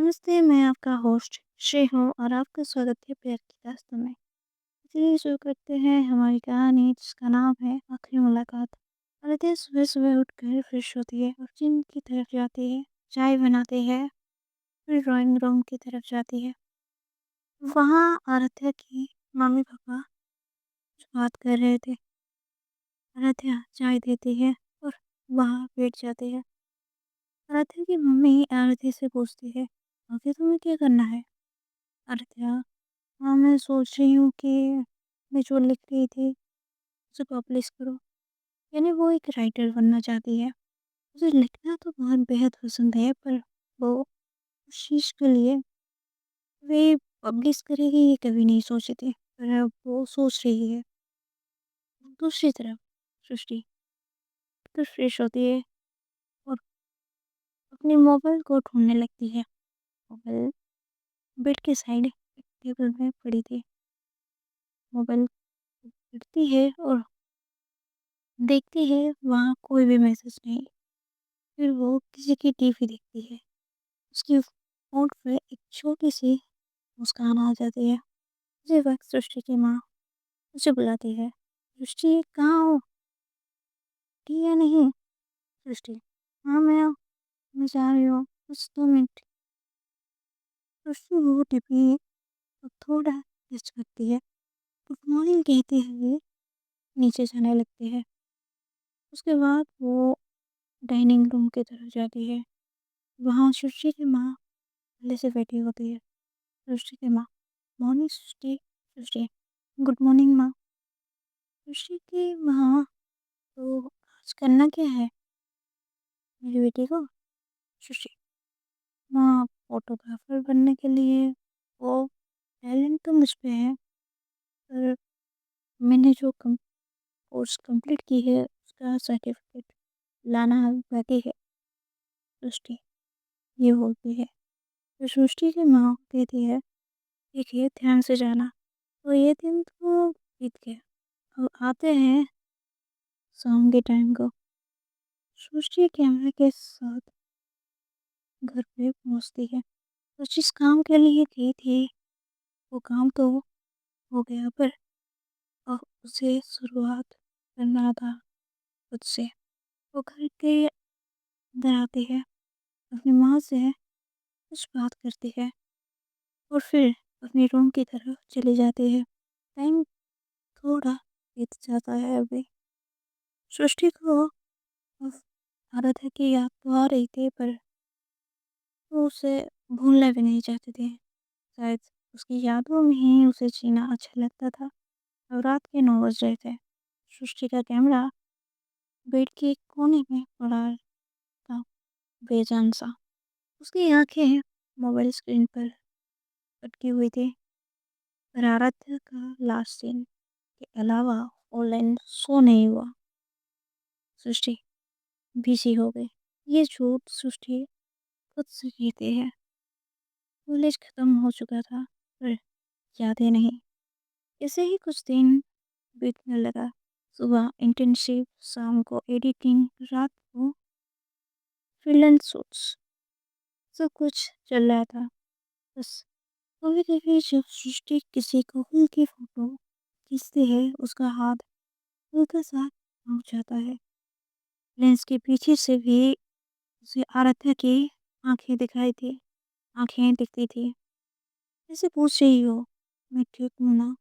नमस्ते, मैं आपका होस्ट श्री हूँ और आपका स्वागत है प्यार की दास्तां में। चलिए शुरू करते हैं हमारी कहानी जिसका नाम है आखिरी मुलाकात। आरती सुबह-सुबह उठकर फ्रेश होती है और जिम की तरफ जाती है, चाय बनाती है, फिर ड्राइंग रूम की तरफ जाती है। वहाँ आराध्या की मम्मी-पापा बात कर रहे थे। आराध्या चाय देती है और वहाँ बैठ जाती है। आराध्या की मम्मी आरती से पूछती है, आगे तुम्हें क्या करना है? आराध्या, हाँ, मैं सोच रही हूँ कि मैं जो लिख रही थी उसे पब्लिश करूँ। यानी वो एक राइटर बनना चाहती है। उसे लिखना तो बहुत बेहद पसंद है, पर वो उस चीज़ के लिए वे पब्लिश करेगी ये कभी नहीं सोची थी। पर अब वो सोच रही है। दूसरी तरफ सृष्टि तो फ्रेश होती है और अपने मोबाइल को ढूँढने लगती है। मोबाइल बेड के साइड एक टेबल में पड़ी थी। मोबाइल उठती है और देखती है वहाँ कोई भी मैसेज नहीं। फिर वो किसी की टीवी देखती है। उसकी होंठ पे एक छोटी-सी मुस्कान आ जाती है। उसी वक़्त सृष्टि की माँ उसे बुलाती है। "सृष्टि, कहाँ हो? उठी या नहीं?" सृष्टि, "हाँ, मैं जा रही हूँ, बस 2 मिनट।" सृष्टि वो टीवी को थोड़ा टेस्ट करती है। गुड मॉर्निंग कहते हुए नीचे जाने लगती है। उसके बाद वो डाइनिंग रूम की तरफ जाती है। वहाँ सृष्टि की माँ पहले से बैठी होती है। सृष्टि की माँ, "मॉर्निंग सृष्टि।" सृष्टि, "गुड मॉर्निंग माँ।" सृष्टि की माँ, तो आज करना क्या है मेरी बेटी को? सृष्टि, माँ, फोटोग्राफर बनने के लिए वो टैलेंट तो मुझ पे है, पर मैंने जो कोर्स कंप्लीट की है उसका सर्टिफिकेट लाना बाकी है। सृष्टि ये बोलती है। तो सृष्टि की माँ कहती है, ठीक है, ध्यान से जाना। तो ये दिन तो बीत गया, अब आते हैं शाम के टाइम को। सृष्टि कैमरे के साथ घर पे पहुंचती है। तो जिस काम के लिए गई थी वो काम तो हो गया, पर अब उसे शुरुआत करना था खुद से। वो घर के अंदर आती है, अपनी माँ से कुछ बात करती है और फिर अपने रूम की तरफ चली जाती है। टाइम थोड़ा बीत जाता है अभी। सृष्टि को अब आराध्या की याद तो आ रही थी, पर वो उसे भूलना भी नहीं चाहती थी। शायद उसकी यादों में ही उसे जीना अच्छा लगता था। अब रात के 9 बज रहे थे। सृष्टि का कैमरा बेड के एक कोने में पड़ा था, बेजान सा। उसकी आंखें मोबाइल स्क्रीन पर अटकी हुई थी। पर आराध्या का लास्ट सीन के अलावा ऑनलाइन शो नहीं हुआ। सृष्टि बिजी हो गई। ये झूठ सृष्टि खुद से कहती है। कॉलेज खत्म हो चुका था, पर यादें नहीं। ऐसे ही कुछ दिन बीतने लगा। सुबह इंटर्नशिप, शाम को एडिटिंग, रात को फ्रीलांस शूट्स, सब कुछ चल रहा था। बस कभी-कभी जब सृष्टि किसी कपल की फोटो खींचती है, उसका हाथ हल्का सा रुक जाता है। लेंस के पीछे से भी उसे आराध्या की आंखें दिखाई थी, आंखें दिखती थी। जैसे पूछ रही हो, मैं ठीक हूँ ना?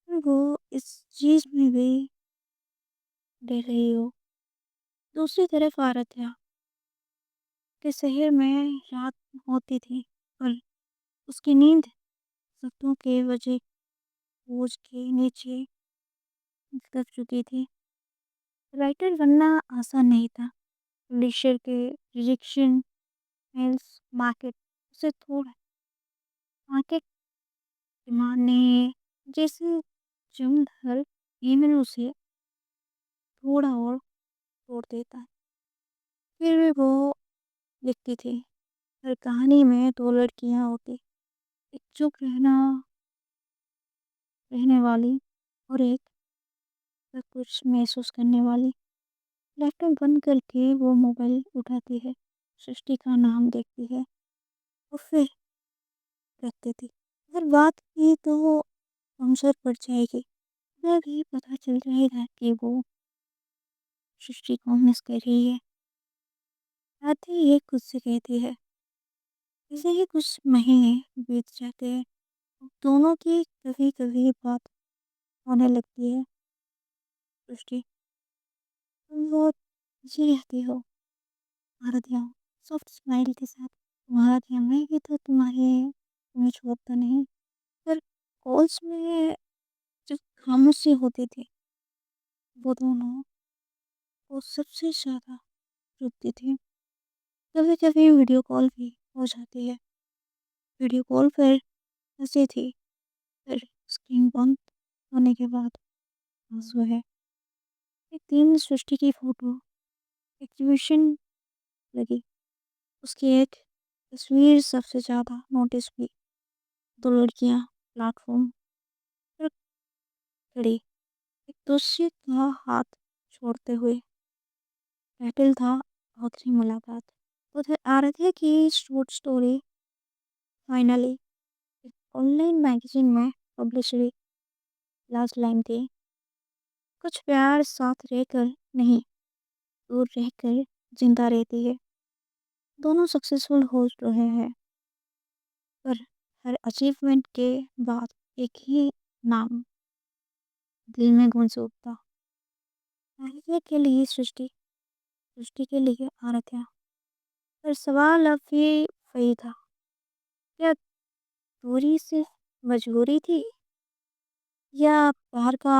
पर वो इस चीज में भी डर रही हो। दूसरी तरफ आराध्या के शहर में रात होती थी, पर उसकी नींद सपनों के वजह बोझ के नीचे दब चुकी थी। राइटर बनना आसान नहीं था। पब्लिशर के रिजेक्शन, मेल्स, मार्केट उसे थोड़ा मार्केट डिमांड ने जैसे जंग हर ईमेल उसे थोड़ा और तोड़ देता है। फिर भी वो लिखती थी। हर कहानी में दो लड़कियां होती, एक चुप रहने वाली और एक सब कुछ महसूस करने वाली। लैपटॉप बंद करके वो मोबाइल उठाती है, सृष्टि का नाम देखती है। और फिर रखती थी। अगर बात की तो वो कमज़ोर पड़ जाएगी। उन्हें भी पता चल जाएगा कि वो सृष्टि को मिस कर रही है। आती ये खुद से कहती है। ऐसे ही कुछ महीने बीत जाते हैं। दोनों की कभी-कभी बात होने लगती है। सृष्टि, तुम बहुत अच्छी रहती हो। आराध्या सॉफ्ट स्माइल के साथ, तुम्हारा ध्यान मैं भी तो तुम्हें छोड़ता नहीं। पर कॉल्स में जो खामोशी होती थी, वो दोनों को सबसे ज़्यादा चुभती थी। कभी कभी वीडियो कॉल भी हो जाती है। वीडियो कॉल पर हंसी थी, फिर स्क्रीन बंद होने के बाद आंसू है। एक दिन सृष्टि की फोटो एग्जीबिशन लगी। उसकी एक तस्वीर सबसे ज़्यादा नोटिस हुई। दो लड़कियां प्लेटफॉर्म पर खड़ी, एक दूसरे का हाथ छोड़ते हुए। टाइटल था आखिरी मुलाकात। उधर आराध्या की short story finally online magazine में पब्लिश हुई। लास्ट लाइन थी, कुछ प्यार साथ रहकर नहीं, दूर रहकर जिंदा रहती है। दोनों सक्सेसफुल हो रहे हैं, पर हर अचीवमेंट के बाद एक ही नाम दिल में गूंज उठता। आराध्या के लिए सृष्टि, सृष्टि के लिए आराध्या। पर सवाल अब भी वही था, क्या दूरी सिर्फ मजबूरी थी या प्यार का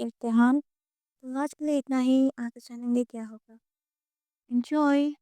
इम्तिहान? तो आज के लिए इतना ही, आगे जानेंगे क्या होगा। एंजॉय।